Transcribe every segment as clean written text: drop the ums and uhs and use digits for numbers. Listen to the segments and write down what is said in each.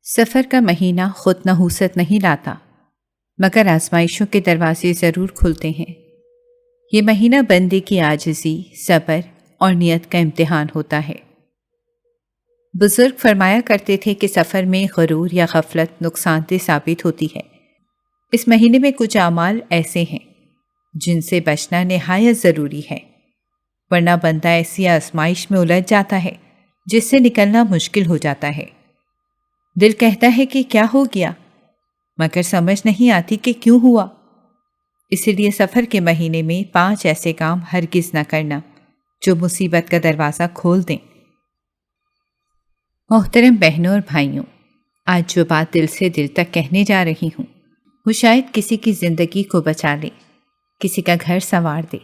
سفر کا مہینہ خود نحوست نہیں لاتا، مگر آزمائشوں کے دروازے ضرور کھلتے ہیں۔ یہ مہینہ بندے کی عاجزی، صبر اور نیت کا امتحان ہوتا ہے۔ بزرگ فرمایا کرتے تھے کہ سفر میں غرور یا غفلت نقصان دہ ثابت ہوتی ہے۔ اس مہینے میں کچھ اعمال ایسے ہیں جن سے بچنا نہایت ضروری ہے، ورنہ بندہ ایسی آزمائش میں الجھ جاتا ہے جس سے نکلنا مشکل ہو جاتا ہے۔ دل کہتا ہے کہ کیا ہو گیا، مگر سمجھ نہیں آتی کہ کیوں ہوا۔ اسی لیے سفر کے مہینے میں 5 ایسے کام ہرگز نہ کرنا جو مصیبت کا دروازہ کھول دیں۔ محترم بہنوں اور بھائیوں، آج جو بات دل سے دل تک کہنے جا رہی ہوں وہ شاید کسی کی زندگی کو بچا لے، کسی کا گھر سنوار دے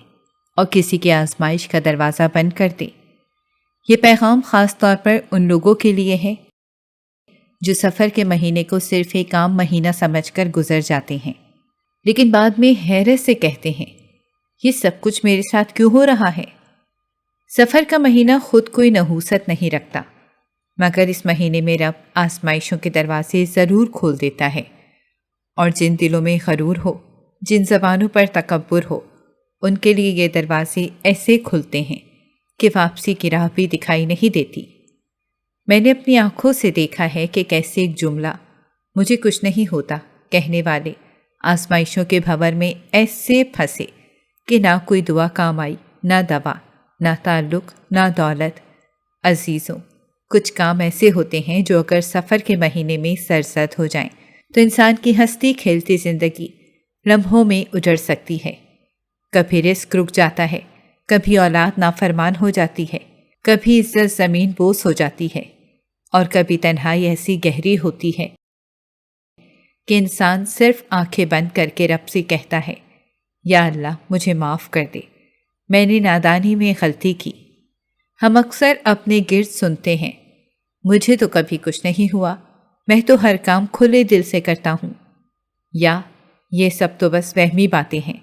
اور کسی کی آزمائش کا دروازہ بند کر دے۔ یہ پیغام خاص طور پر ان لوگوں کے لیے ہے جو سفر کے مہینے کو صرف ایک عام مہینہ سمجھ کر گزر جاتے ہیں، لیکن بعد میں حیرت سے کہتے ہیں یہ سب کچھ میرے ساتھ کیوں ہو رہا ہے۔ سفر کا مہینہ خود کوئی نحوست نہیں رکھتا، مگر اس مہینے میں رب آزمائشوں کے دروازے ضرور کھول دیتا ہے، اور جن دلوں میں غرور ہو، جن زبانوں پر تکبر ہو، ان کے لیے یہ دروازے ایسے کھلتے ہیں کہ واپسی کی راہ بھی دکھائی نہیں دیتی۔ میں نے اپنی آنکھوں سے دیکھا ہے کہ کیسے ایک جملہ مجھے کچھ نہیں ہوتا کہنے والے آزمائشوں کے بھنور میں ایسے پھنسے کہ نہ کوئی دعا کام آئی، نہ دوا، نہ تعلق، نہ دولت۔ عزیزوں، کچھ کام ایسے ہوتے ہیں جو اگر سفر کے مہینے میں سرزد ہو جائیں تو انسان کی ہنستی کھیلتی زندگی لمحوں میں اجڑ سکتی ہے۔ کبھی رزق رک جاتا ہے، کبھی اولاد نافرمان ہو جاتی ہے، کبھی عزت زمین بوس ہو جاتی ہے، اور کبھی تنہائی ایسی گہری ہوتی ہے کہ انسان صرف آنکھیں بند کر کے رب سے کہتا ہے، یا اللہ مجھے معاف کر دے، میں نے نادانی میں غلطی کی۔ ہم اکثر اپنے گرد سنتے ہیں، مجھے تو کبھی کچھ نہیں ہوا، میں تو ہر کام کھلے دل سے کرتا ہوں، یا یہ سب تو بس وہمی باتیں ہیں۔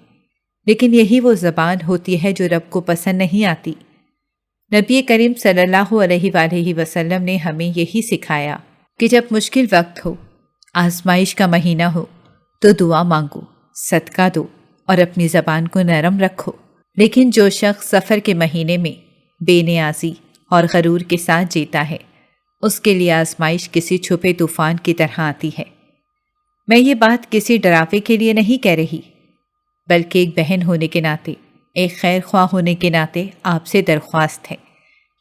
لیکن یہی وہ زبان ہوتی ہے جو رب کو پسند نہیں آتی۔ نبی کریم صلی اللہ علیہ وآلہ وسلم نے ہمیں یہی سکھایا کہ جب مشکل وقت ہو، آزمائش کا مہینہ ہو، تو دعا مانگو، صدقہ دو اور اپنی زبان کو نرم رکھو۔ لیکن جو شخص سفر کے مہینے میں بے نیازی اور غرور کے ساتھ جیتا ہے، اس کے لیے آزمائش کسی چھپے طوفان کی طرح آتی ہے۔ میں یہ بات کسی ڈراوے کے لیے نہیں کہہ رہی، بلکہ ایک بہن ہونے کے ناطے، ایک خیر خواہ ہونے کے ناطے آپ سے درخواست ہے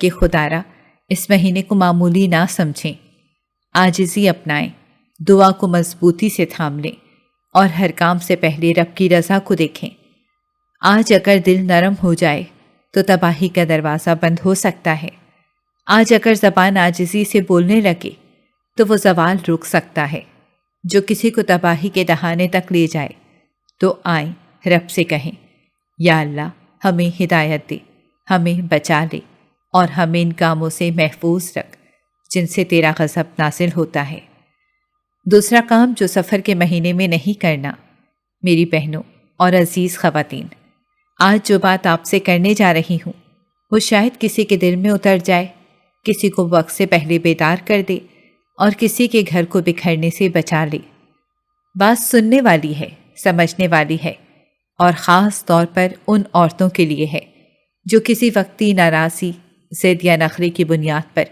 کہ خدا را اس مہینے کو معمولی نہ سمجھیں، عاجزی اپنائیں، دعا کو مضبوطی سے تھام لیں اور ہر کام سے پہلے رب کی رضا کو دیکھیں۔ آج اگر دل نرم ہو جائے تو تباہی کا دروازہ بند ہو سکتا ہے۔ آج اگر زبان عاجزی سے بولنے لگے تو وہ زوال رک سکتا ہے جو کسی کو تباہی کے دہانے تک لے جائے۔ تو آئیں رب سے کہیں، یا اللہ ہمیں ہدایت دے، ہمیں بچا لے اور ہمیں ان کاموں سے محفوظ رکھ جن سے تیرا غضب نازل ہوتا ہے۔ دوسرا کام جو سفر کے مہینے میں نہیں کرنا، میری بہنوں اور عزیز خواتین، آج جو بات آپ سے کرنے جا رہی ہوں وہ شاید کسی کے دل میں اتر جائے، کسی کو وقت سے پہلے بیدار کر دے اور کسی کے گھر کو بکھرنے سے بچا لے۔ بات سننے والی ہے، سمجھنے والی ہے، اور خاص طور پر ان عورتوں کے لیے ہے جو کسی وقتی ناراضی، ضد یا نخرے کی بنیاد پر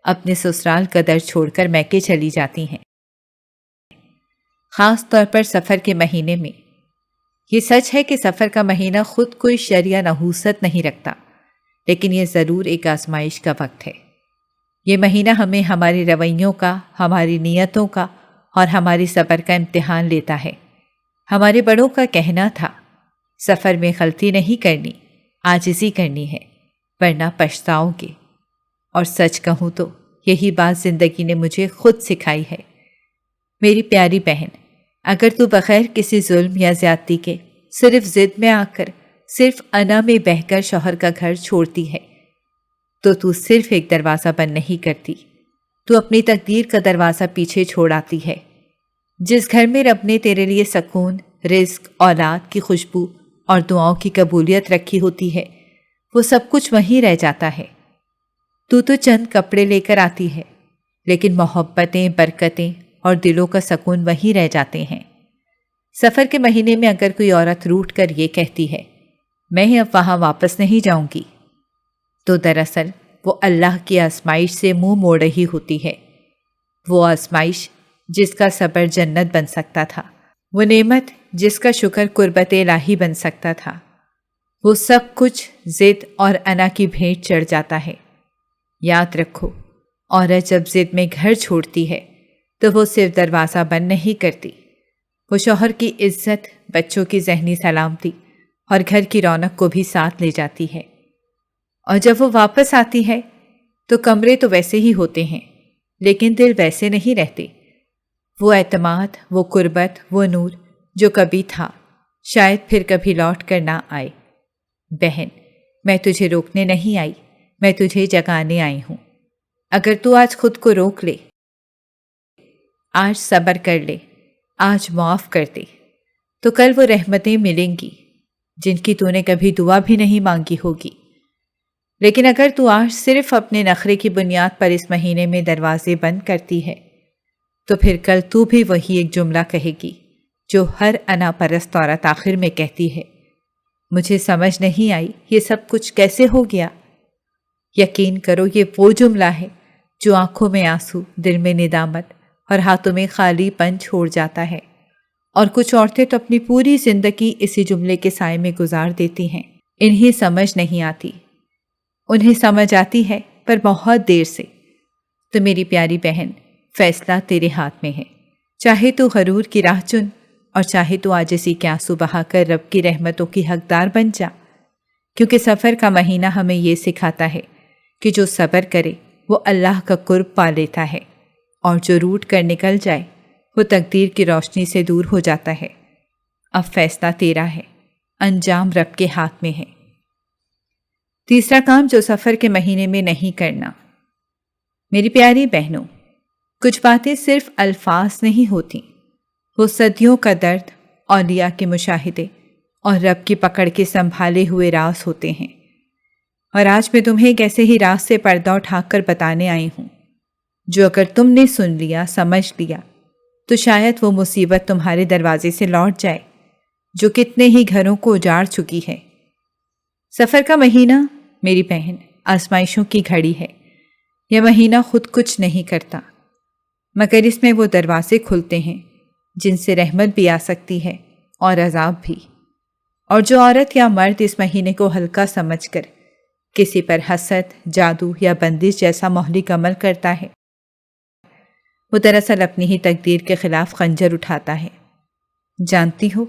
اپنے سسرال کا در چھوڑ کر میکے چلی جاتی ہیں۔ خاص طور پر سفر کے مہینے میں۔ یہ سچ ہے کہ سفر کا مہینہ خود کوئی شر یا نحوست نہیں رکھتا، لیکن یہ ضرور ایک آزمائش کا وقت ہے۔ یہ مہینہ ہمیں ہمارے رویوں کا، ہماری نیتوں کا اور ہماری صبر کا امتحان لیتا ہے۔ ہمارے بڑوں کا کہنا تھا، سفر میں غلطی نہیں کرنی، عاجزی کرنی ہے، ورنہ پچھتاؤ گے۔ اور سچ کہوں تو یہی بات زندگی نے مجھے خود سکھائی ہے۔ میری پیاری بہن، اگر تو بغیر کسی ظلم یا زیادتی کے صرف ضد میں آ کر، صرف انا میں بہہ کر شوہر کا گھر چھوڑتی ہے تو صرف ایک دروازہ بند نہیں کرتی، تو اپنی تقدیر کا دروازہ پیچھے چھوڑ آتی ہے۔ جس گھر میں رب نے تیرے لیے سکون، رزق، اولاد کی خوشبو اور دعاؤں کی قبولیت رکھی ہوتی ہے، وہ سب کچھ وہیں رہ جاتا ہے۔ تو چند کپڑے لے کر آتی ہے، لیکن محبتیں، برکتیں اور دلوں کا سکون وہیں رہ جاتے ہیں۔ سفر کے مہینے میں اگر کوئی عورت روٹھ کر یہ کہتی ہے میں اب وہاں واپس نہیں جاؤں گی، تو دراصل وہ اللہ کی آزمائش سے منہ موڑ رہی ہوتی ہے۔ وہ آزمائش جس کا صبر جنت بن سکتا تھا، وہ نعمت جس کا شکر قربت الہی بن سکتا تھا، وہ سب کچھ ضد اور انا کی بھیٹ چڑھ جاتا ہے۔ یاد رکھو، عورت جب ضد میں گھر چھوڑتی ہے تو وہ صرف دروازہ بند نہیں کرتی، وہ شوہر کی عزت، بچوں کی ذہنی سلامتی اور گھر کی رونق کو بھی ساتھ لے جاتی ہے۔ اور جب وہ واپس آتی ہے تو کمرے تو ویسے ہی ہوتے ہیں، لیکن دل ویسے نہیں رہتے۔ وہ اعتماد، وہ قربت، وہ نور جو کبھی تھا شاید پھر کبھی لوٹ کر نہ آئے۔ بہن، میں تجھے روکنے نہیں آئی، میں تجھے جگانے آئی ہوں۔ اگر تو آج خود کو روک لے، آج صبر کر لے، آج معاف کر دے، تو کل وہ رحمتیں ملیں گی جن کی تو نے کبھی دعا بھی نہیں مانگی ہوگی۔ لیکن اگر تو آج صرف اپنے نخرے کی بنیاد پر اس مہینے میں دروازے بند کرتی ہے، تو پھر کل تو بھی وہی ایک جملہ کہے گی جو ہر انا پرست عورت آخر میں کہتی ہے، مجھے سمجھ نہیں آئی یہ سب کچھ کیسے ہو گیا۔ یقین کرو، یہ وہ جملہ ہے جو آنکھوں میں آنسو، دل میں ندامت اور ہاتھوں میں خالی پن چھوڑ جاتا ہے۔ اور کچھ عورتیں تو اپنی پوری زندگی اسی جملے کے سائے میں گزار دیتی ہیں۔ انہیں سمجھ نہیں آتی، انہیں سمجھ آتی ہے پر بہت دیر سے۔ تو میری پیاری بہن، فیصلہ تیرے ہاتھ میں ہے۔ چاہے تو غرور کی راہ چن اور چاہے تو عاجزی کے آنسو بہا کر رب کی رحمتوں کی حقدار بن جا، کیونکہ سفر کا مہینہ ہمیں یہ سکھاتا ہے کہ جو صبر کرے وہ اللہ کا قرب پا لیتا ہے، اور جو روٹ کر نکل جائے وہ تقدیر کی روشنی سے دور ہو جاتا ہے۔ اب فیصلہ تیرا ہے، انجام رب کے ہاتھ میں ہے۔ تیسرا کام جو سفر کے مہینے میں نہیں کرنا۔ میری پیاری بہنوں، کچھ باتیں صرف الفاظ نہیں ہوتی، وہ صدیوں کا درد، اولیاء کے مشاہدے اور رب کی پکڑ کے سنبھالے ہوئے راز ہوتے ہیں۔ اور آج میں تمہیں ایک ایسے ہی راز سے پردہ اٹھا کر بتانے آئی ہوں جو اگر تم نے سن لیا، سمجھ لیا، تو شاید وہ مصیبت تمہارے دروازے سے لوٹ جائے جو کتنے ہی گھروں کو اجاڑ چکی ہے۔ سفر کا مہینہ میری بہن آزمائشوں کی گھڑی ہے۔ یہ مہینہ خود کچھ نہیں کرتا، مگر اس میں وہ دروازے کھلتے ہیں جن سے رحمت بھی آ سکتی ہے اور عذاب بھی۔ اور جو عورت یا مرد اس مہینے کو ہلکا سمجھ کر کسی پر حسد، جادو یا بندش جیسا مہلک عمل کرتا ہے، وہ دراصل اپنی ہی تقدیر کے خلاف خنجر اٹھاتا ہے۔ جانتی ہو،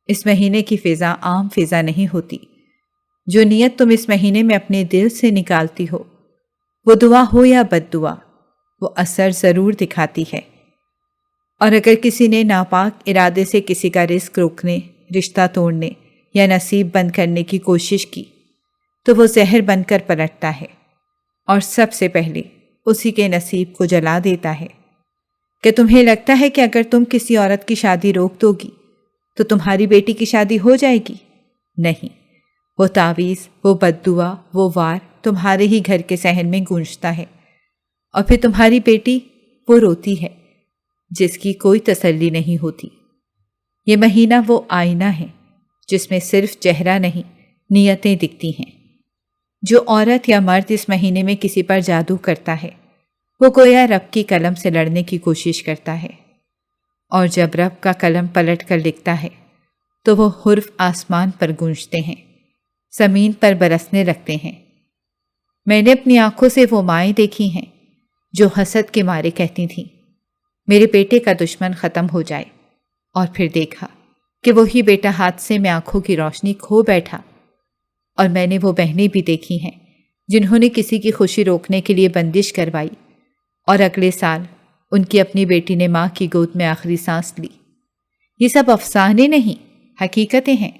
اس مہینے کی فضا عام فضا نہیں ہوتی۔ جو نیت تم اس مہینے میں اپنے دل سے نکالتی ہو، وہ دعا ہو یا بد دعا، وہ اثر ضرور دکھاتی ہے۔ اور اگر کسی نے ناپاک ارادے سے کسی کا رزق روکنے، رشتہ توڑنے یا نصیب بند کرنے کی کوشش کی، تو وہ زہر بن کر پلٹتا ہے اور سب سے پہلے اسی کے نصیب کو جلا دیتا ہے۔ کہ تمہیں لگتا ہے کہ اگر تم کسی عورت کی شادی روک دو گی تو تمہاری بیٹی کی شادی ہو جائے گی؟ نہیں، وہ تعویذ، وہ بد دعا، وہ وار تمہارے ہی گھر کے صحن میں گونجتا ہے، اور پھر تمہاری بیٹی وہ روتی ہے جس کی کوئی تسلی نہیں ہوتی۔ یہ مہینہ وہ آئینہ ہے جس میں صرف چہرہ نہیں، نیتیں دکھتی ہیں۔ جو عورت یا مرد اس مہینے میں کسی پر جادو کرتا ہے، وہ گویا رب کی قلم سے لڑنے کی کوشش کرتا ہے، اور جب رب کا قلم پلٹ کر لکھتا ہے تو وہ حرف آسمان پر گونجتے ہیں، زمین پر برسنے لگتے ہیں۔ میں نے اپنی آنکھوں سے وہ مائیں دیکھی ہیں جو حسد کے مارے کہتی تھیں میرے بیٹے کا دشمن ختم ہو جائے، اور پھر دیکھا کہ وہی بیٹا حادثے میں آنکھوں کی روشنی کھو بیٹھا۔ اور میں نے وہ بہنیں بھی دیکھی ہیں جنہوں نے کسی کی خوشی روکنے کے لیے بندش کروائی، اور اگلے سال ان کی اپنی بیٹی نے ماں کی گود میں آخری سانس لی۔ یہ سب افسانے نہیں، حقیقتیں ہیں،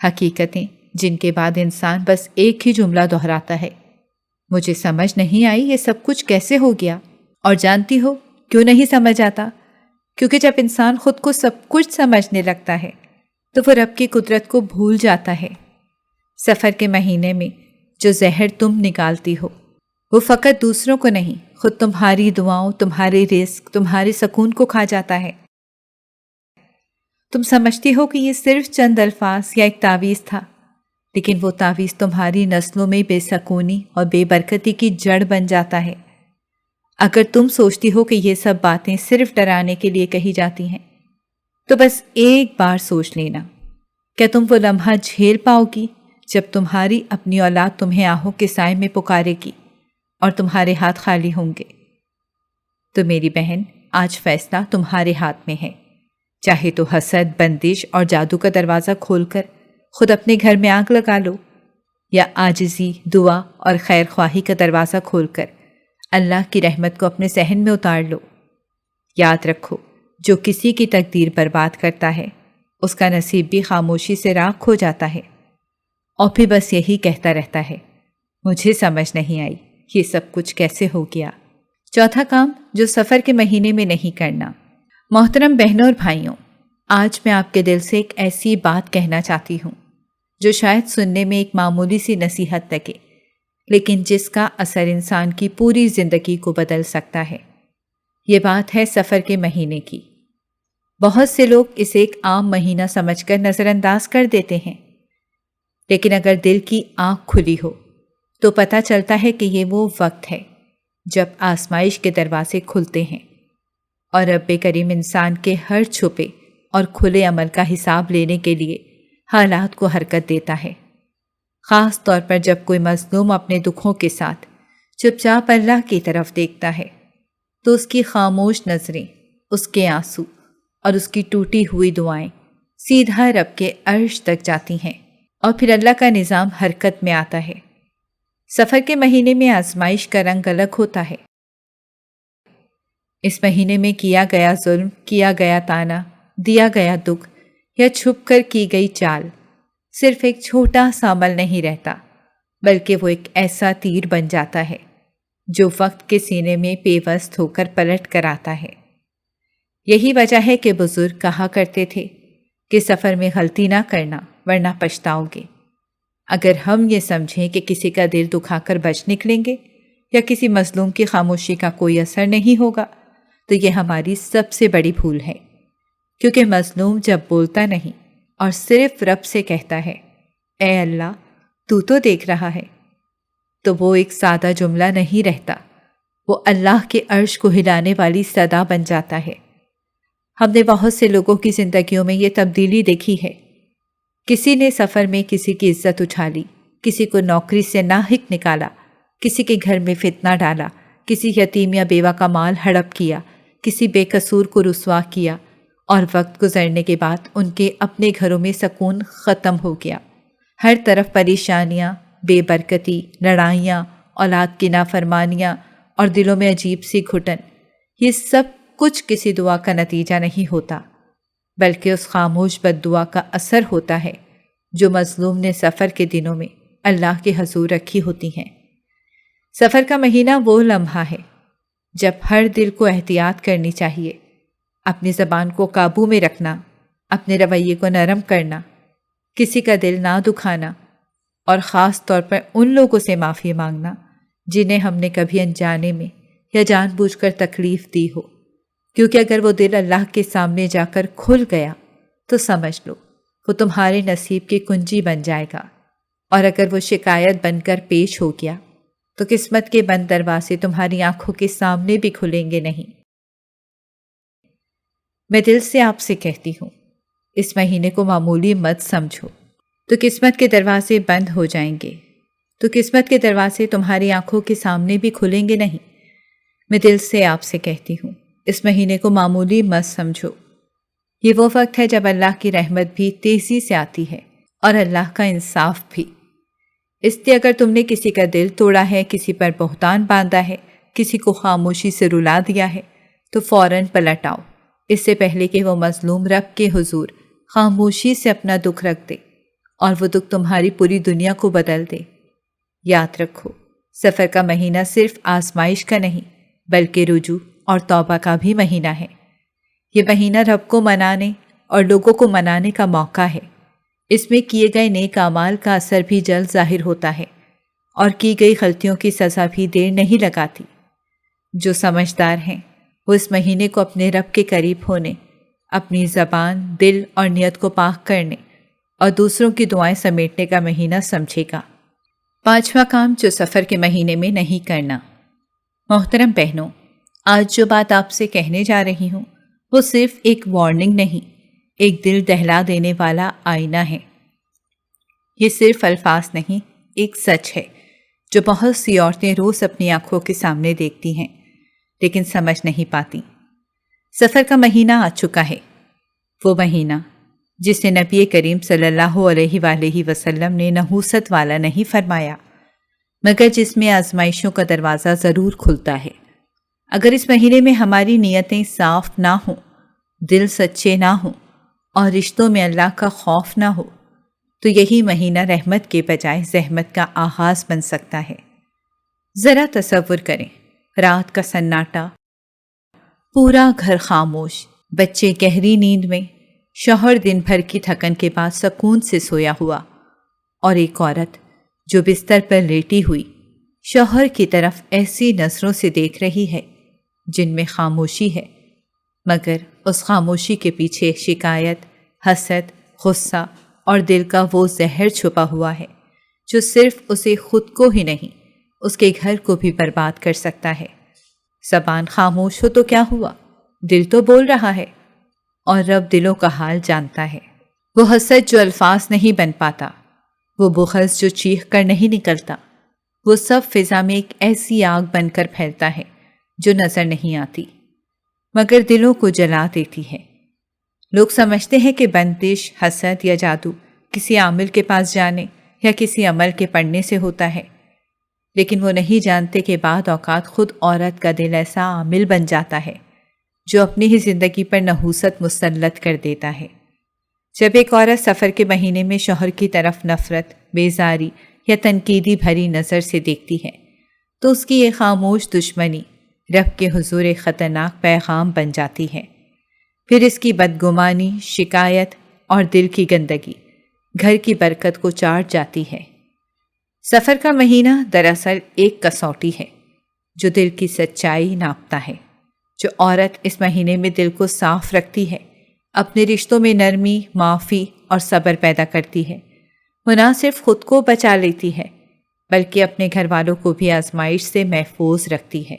حقیقتیں جن کے بعد انسان بس ایک ہی جملہ دہراتا ہے، مجھے سمجھ نہیں آئی یہ سب کچھ کیسے ہو گیا۔ اور جانتی ہو کیوں نہیں سمجھ آتا؟ کیونکہ جب انسان خود کو سب کچھ سمجھنے لگتا ہے تو وہ رب کی قدرت کو بھول جاتا ہے۔ سفر کے مہینے میں جو زہر تم نکالتی ہو وہ فقط دوسروں کو نہیں، خود تمہاری دعاؤں، تمہارے رزق، تمہارے سکون کو کھا جاتا ہے۔ تم سمجھتی ہو کہ یہ صرف چند الفاظ یا ایک تعویذ تھا، لیکن وہ تعویذ تمہاری نسلوں میں بے سکونی اور بے برکتی کی جڑ بن جاتا ہے۔ اگر تم سوچتی ہو کہ یہ سب باتیں صرف ڈرانے کے لیے کہی جاتی ہیں، تو بس ایک بار سوچ لینا، کیا تم وہ لمحہ جھیل پاؤ گی جب تمہاری اپنی اولاد تمہیں آہوں کے سائے میں پکارے گی اور تمہارے ہاتھ خالی ہوں گے؟ تو میری بہن، آج فیصلہ تمہارے ہاتھ میں ہے۔ چاہے تو حسد، بندش اور جادو کا دروازہ کھول کر خود اپنے گھر میں آگ لگا لو، یا عاجزی، دعا اور خیر خواہی کا دروازہ کھول کر اللہ کی رحمت کو اپنے صحن میں اتار لو۔ یاد رکھو، جو کسی کی تقدیر برباد کرتا ہے، اس کا نصیب بھی خاموشی سے راکھ ہو جاتا ہے، اور پھر بس یہی کہتا رہتا ہے، مجھے سمجھ نہیں آئی یہ سب کچھ کیسے ہو گیا۔ چوتھا کام جو سفر کے مہینے میں نہیں کرنا۔ محترم بہنوں اور بھائیوں، آج میں آپ کے دل سے ایک ایسی بات کہنا چاہتی ہوں جو شاید سننے میں ایک معمولی سی نصیحت لگے، لیکن جس کا اثر انسان کی پوری زندگی کو بدل سکتا ہے۔ یہ بات ہے سفر کے مہینے کی۔ بہت سے لوگ اسے ایک عام مہینہ سمجھ کر نظر انداز کر دیتے ہیں، لیکن اگر دل کی آنکھ کھلی ہو تو پتہ چلتا ہے کہ یہ وہ وقت ہے جب آزمائش کے دروازے کھلتے ہیں اور رب کریم انسان کے ہر چھپے اور کھلے عمل کا حساب لینے کے لیے حالات کو حرکت دیتا ہے۔ خاص طور پر جب کوئی مظلوم اپنے دکھوں کے ساتھ چپ چاپ اللہ کی طرف دیکھتا ہے تو اس کی خاموش نظریں، اس کے آنسو اور اس کی ٹوٹی ہوئی دعائیں سیدھا رب کے عرش تک جاتی ہیں، اور پھر اللہ کا نظام حرکت میں آتا ہے۔ سفر کے مہینے میں آزمائش کا رنگ الگ ہوتا ہے۔ اس مہینے میں کیا گیا ظلم، کیا گیا تانا، دیا گیا دکھ یا چھپ کر کی گئی چال صرف ایک چھوٹا سا عمل نہیں رہتا، بلکہ وہ ایک ایسا تیر بن جاتا ہے جو وقت کے سینے میں پیوست ہو کر پلٹ کر آتا ہے۔ یہی وجہ ہے کہ بزرگ کہا کرتے تھے کہ سفر میں غلطی نہ کرنا ورنہ پچھتاؤ گے۔ اگر ہم یہ سمجھیں کہ کسی کا دل دکھا کر بچ نکلیں گے یا کسی مظلوم کی خاموشی کا کوئی اثر نہیں ہوگا، تو یہ ہماری سب سے بڑی بھول ہے، کیونکہ مظلوم جب بولتا نہیں اور صرف رب سے کہتا ہے، اے اللہ تو دیکھ رہا ہے، تو وہ ایک سادہ جملہ نہیں رہتا، وہ اللہ کے عرش کو ہلانے والی صدا بن جاتا ہے۔ ہم نے بہت سے لوگوں کی زندگیوں میں یہ تبدیلی دیکھی ہے۔ کسی نے سفر میں کسی کی عزت اچھالی، کسی کو نوکری سے ناحق نکالا، کسی کے گھر میں فتنہ ڈالا، کسی یتیم یا بیوہ کا مال ہڑپ کیا، کسی بے قصور کو رسوا کیا، اور وقت گزرنے کے بعد ان کے اپنے گھروں میں سکون ختم ہو گیا۔ ہر طرف پریشانیاں، بے برکتی، لڑائیاں، اولاد کی نافرمانیاں اور دلوں میں عجیب سی گھٹن، یہ سب کچھ کسی دعا کا نتیجہ نہیں ہوتا، بلکہ اس خاموش بد دعا کا اثر ہوتا ہے جو مظلوم نے سفر کے دنوں میں اللہ کے حضور رکھی ہوتی ہیں۔ سفر کا مہینہ وہ لمحہ ہے جب ہر دل کو احتیاط کرنی چاہیے، اپنی زبان کو قابو میں رکھنا، اپنے رویے کو نرم کرنا، کسی کا دل نہ دکھانا، اور خاص طور پر ان لوگوں سے معافی مانگنا جنہیں ہم نے کبھی انجانے میں یا جان بوجھ کر تکلیف دی ہو، کیونکہ اگر وہ دل اللہ کے سامنے جا کر کھل گیا تو سمجھ لو وہ تمہارے نصیب کی کنجی بن جائے گا، اور اگر وہ شکایت بن کر پیش ہو گیا تو قسمت کے بند دروازے تمہاری آنکھوں کے سامنے بھی کھلیں گے نہیں۔ میں دل سے آپ سے کہتی ہوں، اس مہینے کو معمولی مت سمجھو، تو قسمت کے دروازے بند ہو جائیں گے، تو قسمت کے دروازے تمہاری آنکھوں کے سامنے بھی کھلیں گے نہیں۔ میں دل سے آپ سے کہتی ہوں، اس مہینے کو معمولی مت سمجھو، یہ وہ وقت ہے جب اللہ کی رحمت بھی تیزی سے آتی ہے اور اللہ کا انصاف بھی۔ اس لیے اگر تم نے کسی کا دل توڑا ہے، کسی پر بہتان باندھا ہے، کسی کو خاموشی سے رلا دیا ہے، تو فوراً پلٹ آؤ، اس سے پہلے کہ وہ مظلوم رب کے حضور خاموشی سے اپنا دکھ رکھ دے اور وہ دکھ تمہاری پوری دنیا کو بدل دے۔ یاد رکھو، سفر کا مہینہ صرف آزمائش کا نہیں بلکہ رجوع اور توبہ کا بھی مہینہ ہے۔ یہ مہینہ رب کو منانے اور لوگوں کو منانے کا موقع ہے۔ اس میں کیے گئے نیک اعمال کا اثر بھی جلد ظاہر ہوتا ہے، اور کی گئی غلطیوں کی سزا بھی دیر نہیں لگاتی۔ جو سمجھدار ہیں وہ اس مہینے کو اپنے رب کے قریب ہونے، اپنی زبان، دل اور نیت کو پاک کرنے اور دوسروں کی دعائیں سمیٹنے کا مہینہ سمجھے گا۔ 5واں کام جو سفر کے مہینے میں نہیں کرنا۔ محترم بہنوں، آج جو بات آپ سے کہنے جا رہی ہوں وہ صرف ایک وارننگ نہیں، ایک دل دہلا دینے والا آئینہ ہے۔ یہ صرف الفاظ نہیں، ایک سچ ہے جو بہت سی عورتیں روز اپنی آنکھوں کے سامنے دیکھتی ہیں لیکن سمجھ نہیں پاتی۔ سفر کا مہینہ آ چکا ہے، وہ مہینہ جسے نبی کریم صلی اللہ علیہ وآلہ وسلم نے نحوست والا نہیں فرمایا، مگر جس میں آزمائشوں کا دروازہ ضرور کھلتا ہے۔ اگر اس مہینے میں ہماری نیتیں صاف نہ ہوں، دل سچے نہ ہوں اور رشتوں میں اللہ کا خوف نہ ہو تو یہی مہینہ رحمت کے بجائے زحمت کا آغاز بن سکتا ہے۔ ذرا تصور کریں، رات کا سناٹا، پورا گھر خاموش، بچے گہری نیند میں، شوہر دن بھر کی تھکن کے بعد سکون سے سویا ہوا، اور ایک عورت جو بستر پر لیٹی ہوئی شوہر کی طرف ایسی نظروں سے دیکھ رہی ہے جن میں خاموشی ہے، مگر اس خاموشی کے پیچھے شکایت، حسد، غصہ اور دل کا وہ زہر چھپا ہوا ہے جو صرف اسے خود کو ہی نہیں، اس کے گھر کو بھی برباد کر سکتا ہے۔ زبان خاموش ہو تو کیا ہوا، دل تو بول رہا ہے، اور رب دلوں کا حال جانتا ہے۔ وہ حسد جو الفاظ نہیں بن پاتا، وہ بغض جو چیخ کر نہیں نکلتا، وہ سب فضا میں ایک ایسی آگ بن کر پھیلتا ہے جو نظر نہیں آتی مگر دلوں کو جلا دیتی ہے۔ لوگ سمجھتے ہیں کہ بندش، حسد یا جادو کسی عامل کے پاس جانے یا کسی عمل کے پڑھنے سے ہوتا ہے، لیکن وہ نہیں جانتے کہ بعض اوقات خود عورت کا دل ایسا عامل بن جاتا ہے جو اپنی ہی زندگی پر نحوست مسلط کر دیتا ہے۔ جب ایک عورت سفر کے مہینے میں شوہر کی طرف نفرت، بیزاری یا تنقیدی بھری نظر سے دیکھتی ہے تو اس کی یہ خاموش دشمنی رب کے حضور ایک خطرناک پیغام بن جاتی ہے۔ پھر اس کی بدگمانی، شکایت اور دل کی گندگی گھر کی برکت کو چاٹ جاتی ہے۔ سفر کا مہینہ دراصل ایک کسوٹی ہے جو دل کی سچائی ناپتا ہے۔ جو عورت اس مہینے میں دل کو صاف رکھتی ہے، اپنے رشتوں میں نرمی، معافی اور صبر پیدا کرتی ہے، وہ نہ صرف خود کو بچا لیتی ہے بلکہ اپنے گھر والوں کو بھی آزمائش سے محفوظ رکھتی ہے۔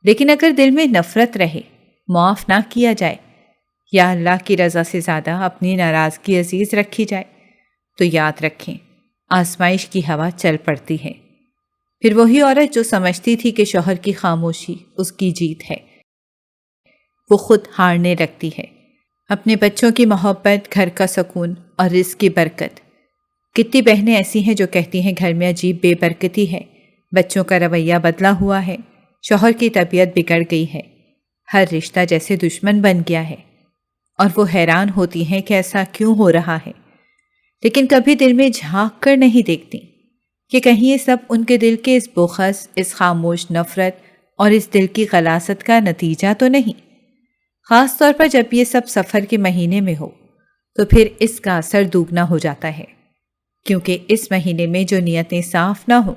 لیکن اگر دل میں نفرت رہے، معاف نہ کیا جائے یا اللہ کی رضا سے زیادہ اپنی ناراضگی عزیز رکھی جائے تو یاد رکھیں، آزمائش کی ہوا چل پڑتی ہے۔ پھر وہی عورت جو سمجھتی تھی کہ شوہر کی خاموشی اس کی جیت ہے، وہ خود ہارنے لگتی ہے۔ اپنے بچوں کی محبت، گھر کا سکون اور رزق کی برکت۔ کتنی بہنیں ایسی ہیں جو کہتی ہیں گھر میں عجیب بے برکتی ہے، بچوں کا رویہ بدلا ہوا ہے، شوہر کی طبیعت بگڑ گئی ہے، ہر رشتہ جیسے دشمن بن گیا ہے، اور وہ حیران ہوتی ہیں کہ ایسا کیوں ہو رہا ہے، لیکن کبھی دل میں جھانک کر نہیں دیکھتی کہ کہیں یہ سب ان کے دل کے اس بغض، اس خاموش نفرت اور اس دل کی غلاظت کا نتیجہ تو نہیں۔ خاص طور پر جب یہ سب سفر کے مہینے میں ہو تو پھر اس کا اثر دوگنا ہو جاتا ہے، کیونکہ اس مہینے میں جو نیتیں صاف نہ ہوں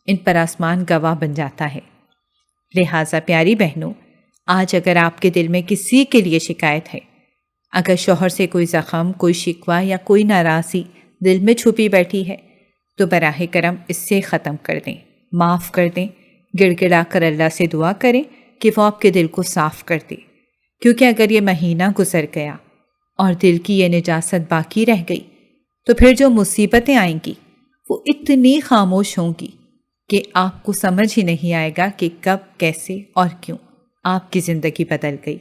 ان پر آسمان گواہ بن جاتا ہے۔ لہٰذا پیاری بہنوں، آج اگر آپ کے دل میں کسی کے لیے شکایت ہے، اگر شوہر سے کوئی زخم، کوئی شکوہ یا کوئی ناراضی دل میں چھپی بیٹھی ہے تو براہ کرم اس سے ختم کر دیں، معاف کر دیں، گڑ گڑا کر اللہ سے دعا کریں کہ وہ آپ کے دل کو صاف کر دے، کیونکہ اگر یہ مہینہ گزر گیا اور دل کی یہ نجاست باقی رہ گئی تو پھر جو مصیبتیں آئیں گی وہ اتنی خاموش ہوں گی کہ آپ کو سمجھ ہی نہیں آئے گا کہ کب، کیسے اور کیوں آپ کی زندگی بدل گئی۔